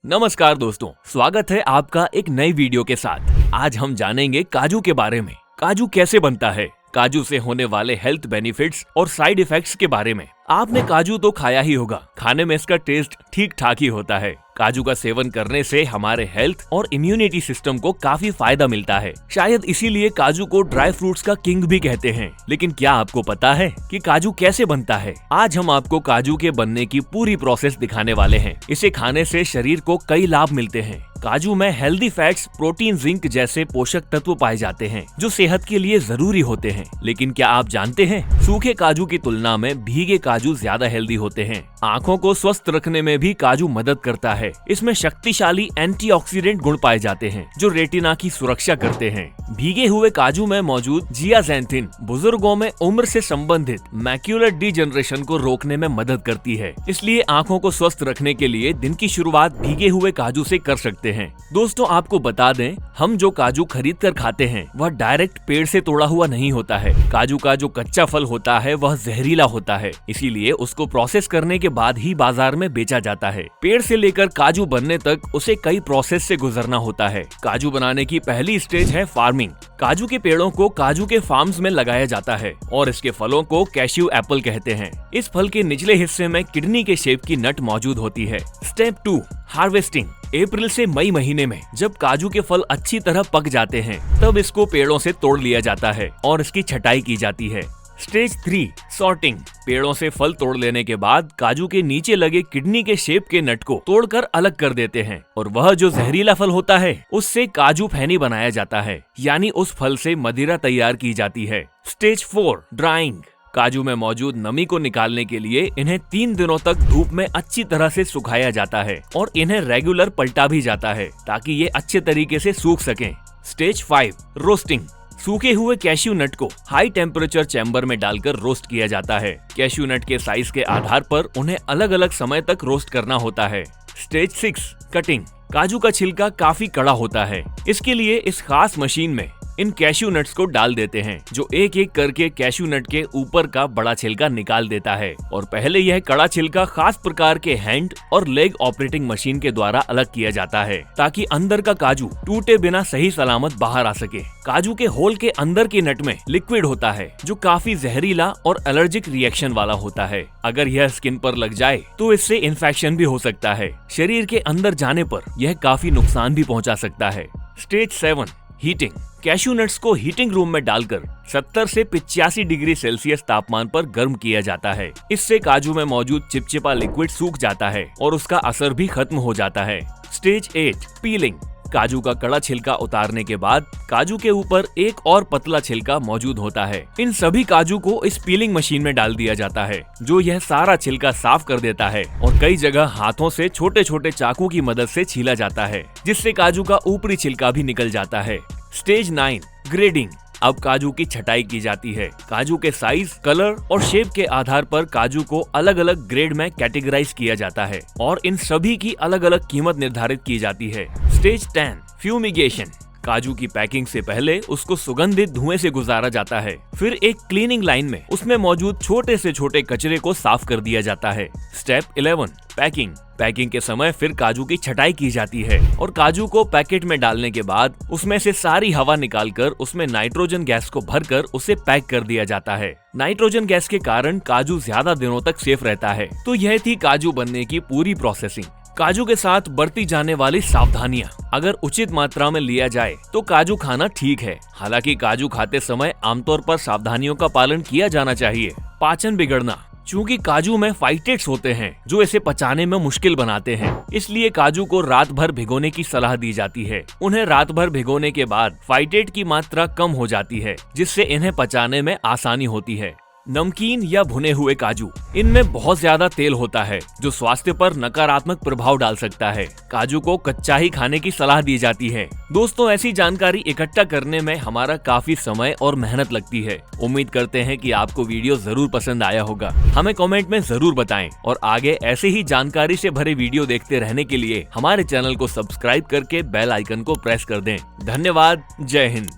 नमस्कार दोस्तों, स्वागत है आपका एक नई वीडियो के साथ। आज हम जानेंगे काजू के बारे में। काजू कैसे बनता है, काजू से होने वाले हेल्थ बेनिफिट्स और साइड इफेक्ट्स के बारे में। आपने काजू तो खाया ही होगा, खाने में इसका टेस्ट ठीक ठाक ही होता है। काजू का सेवन करने से हमारे हेल्थ और इम्यूनिटी सिस्टम को काफी फायदा मिलता है। शायद इसीलिए काजू को ड्राई फ्रूट्स का किंग भी कहते हैं। लेकिन क्या आपको पता है कि काजू कैसे बनता है? आज हम आपको काजू के बनने की पूरी प्रोसेस दिखाने वाले हैं। इसे खाने से शरीर को कई लाभ मिलते हैं। काजू में हेल्दी फैट्स, प्रोटीन, जिंक जैसे पोषक तत्व पाए जाते हैं जो सेहत के लिए जरूरी होते हैं। लेकिन क्या आप जानते हैं, सूखे काजू की तुलना में भीगे काजू ज्यादा हेल्दी होते हैं। आँखों को स्वस्थ रखने में भी काजू मदद करता है। इसमें शक्तिशाली एंटीऑक्सीडेंट गुण पाए जाते हैं जो रेटिना की सुरक्षा करते हैं। भीगे हुए काजू में मौजूद जियाज़ैंथिन बुजुर्गों में उम्र से संबंधित मैक्यूलर डिजेनरेशन को रोकने में मदद करती है। इसलिए आँखों को स्वस्थ रखने के लिए दिन की शुरुआत भीगे हुए काजू से कर सकते हैं। दोस्तों, आपको बता दें, हम जो काजू खरीद कर खाते हैं वह डायरेक्ट पेड़ से तोड़ा हुआ नहीं होता है। काजू का जो कच्चा फल होता है वह जहरीला होता है, इसीलिए उसको प्रोसेस करने के बाद ही बाजार में बेचा जाता है। पेड़ से लेकर काजू बनने तक उसे कई प्रोसेस से गुजरना होता है। काजू बनाने की पहली स्टेज है फार्मिंग। काजू के पेड़ों को काजू के फार्म्स में लगाया जाता है और इसके फलों को कैश्यू एप्पल कहते हैं। इस फल के निचले हिस्से में किडनी के शेप की नट मौजूद होती है। Step 2, harvesting. अप्रैल से मई महीने में जब काजू के फल अच्छी तरह पक जाते हैं तब इसको पेड़ों से तोड़ लिया जाता है और इसकी छटाई की जाती है। Stage 3, sorting. पेड़ों से फल तोड़ लेने के बाद काजू के नीचे लगे किडनी के शेप के नट को तोड़कर अलग कर देते हैं और वह जो जहरीला फल होता है उससे काजू फैनी बनाया जाता है, यानी उस फल से मदिरा तैयार की जाती है। Stage 4, drawing. काजू में मौजूद नमी को निकालने के लिए इन्हें 3 दिनों तक धूप में अच्छी तरह से सुखाया जाता है और इन्हें रेगुलर पलटा भी जाता है ताकि ये अच्छे तरीके से सूख सकें। Stage 5, roasting. सूखे हुए कैश्यू नट को हाई टेम्परेचर चैम्बर में डालकर रोस्ट किया जाता है। कैश्यू नट के साइज के आधार पर उन्हें अलग अलग समय तक रोस्ट करना होता है। Stage 6, cutting. काजू का छिलका काफी कड़ा होता है, इसके लिए इस खास मशीन में इन कैश्यू नट्स को डाल देते हैं जो एक एक करके कैश्यू नट के ऊपर का बड़ा छिलका निकाल देता है और पहले यह कड़ा छिलका खास प्रकार के हैंड और लेग ऑपरेटिंग मशीन के द्वारा अलग किया जाता है ताकि अंदर का काजू टूटे बिना सही सलामत बाहर आ सके। काजू के होल के अंदर के नट में लिक्विड होता है जो काफी जहरीला और एलर्जिक रिएक्शन वाला होता है। अगर यह स्किन पर लग जाए तो इससे इन्फेक्शन भी हो सकता है। शरीर के अंदर जाने पर यह काफी नुकसान भी पहुंचा सकता है। Stage 7, heating. कैश्यू नट्स को हीटिंग रूम में डालकर 70 से 85 डिग्री सेल्सियस तापमान पर गर्म किया जाता है। इससे काजू में मौजूद चिपचिपा लिक्विड सूख जाता है और उसका असर भी खत्म हो जाता है। Stage 8, piling. काजू का कड़ा छिलका उतारने के बाद काजू के ऊपर एक और पतला छिलका मौजूद होता है। इन सभी काजू को इस पीलिंग मशीन में डाल दिया जाता है जो यह सारा छिलका साफ कर देता है और कई जगह हाथों से छोटे छोटे चाकू की मदद से छीला जाता है जिससे काजू का ऊपरी छिलका भी निकल जाता है। Stage 9, grading. अब काजू की छटाई की जाती है। काजू के साइज, कलर और शेप के आधार पर काजू को अलग अलग ग्रेड में कैटेगराइज किया जाता है और इन सभी की अलग अलग कीमत निर्धारित की जाती है। Stage 10, fumigation. काजू की पैकिंग से पहले उसको सुगंधित धुएं से गुजारा जाता है। फिर एक क्लीनिंग लाइन में उसमें मौजूद छोटे से छोटे कचरे को साफ कर दिया जाता है। Step 11, packing. पैकिंग के समय फिर काजू की छटाई की जाती है और काजू को पैकेट में डालने के बाद उसमें से सारी हवा निकालकर उसमें नाइट्रोजन गैस को भरकर उसे पैक कर दिया जाता है। नाइट्रोजन गैस के कारण काजू ज्यादा दिनों तक सेफ रहता है। तो यह थी काजू बनने की पूरी प्रोसेसिंग। काजू के साथ बरती जाने वाली सावधानियां। अगर उचित मात्रा में लिया जाए तो काजू खाना ठीक है। हालांकि काजू खाते समय आमतौर पर सावधानियों का पालन किया जाना चाहिए। पाचन बिगड़ना। चूंकि काजू में फाइटेट्स होते हैं जो इसे पचाने में मुश्किल बनाते हैं, इसलिए काजू को रात भर भिगोने की सलाह दी जाती है। उन्हें रात भर भिगोने के बाद फाइटेट की मात्रा कम हो जाती है जिससे इन्हें पचाने में आसानी होती है। नमकीन या भुने हुए काजू, इनमें बहुत ज्यादा तेल होता है जो स्वास्थ्य पर नकारात्मक प्रभाव डाल सकता है। काजू को कच्चा ही खाने की सलाह दी जाती है। दोस्तों, ऐसी जानकारी इकट्ठा करने में हमारा काफी समय और मेहनत लगती है। उम्मीद करते हैं कि आपको वीडियो जरूर पसंद आया होगा। हमें कमेंट में जरूर बताएं और आगे ऐसे ही जानकारी से भरे वीडियो देखते रहने के लिए हमारे चैनल को सब्सक्राइब करके बेल आइकन को प्रेस कर दें। धन्यवाद। जय हिंद।